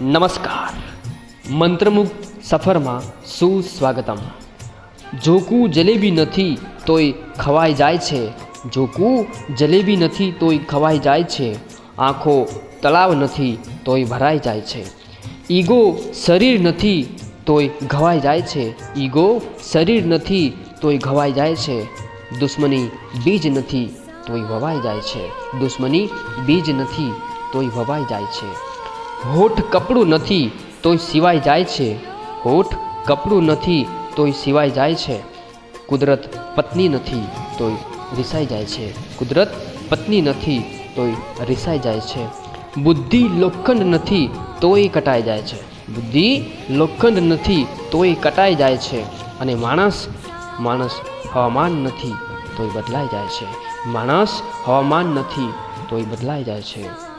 નમસ્કાર. મંત્રમુગ્ધ સફરમાં સુસ્વાગતમ. જોકું જલેબી નથી તોય ખવાઈ જાય છે, જોકું જલેબી નથી તોય ખવાઈ જાય છે, આંખો તળાવ નથી તોય ભરાઈ જાય છે, ઈગો શરીર નથી તોય ઘવાઈ જાય છે, ઈગો શરીર નથી તોય ઘવાઈ જાય છે, દુશ્મની બીજ નથી તોય વવાઈ જાય છે, દુશ્મની બીજ નથી તોય વવાઈ જાય છે, હોઠ કપડું નથી તોય સિવાય જાય છે, હોઠ કપડું નથી તોય સિવાય જાય છે, કુદરત પત્ની નથી તોય રિસાઈ જાય છે, કુદરત પત્ની નથી તોય રિસાઈ જાય છે, બુદ્ધિ લોખંડ નથી તોય કટાઈ જાય છે, બુદ્ધિ લોખંડ નથી તોય કટાઈ જાય છે, અને માણસ હવામાન નથી તોય બદલાઈ જાય છે, માણસ હવામાન નથી તોય બદલાઈ જાય છે.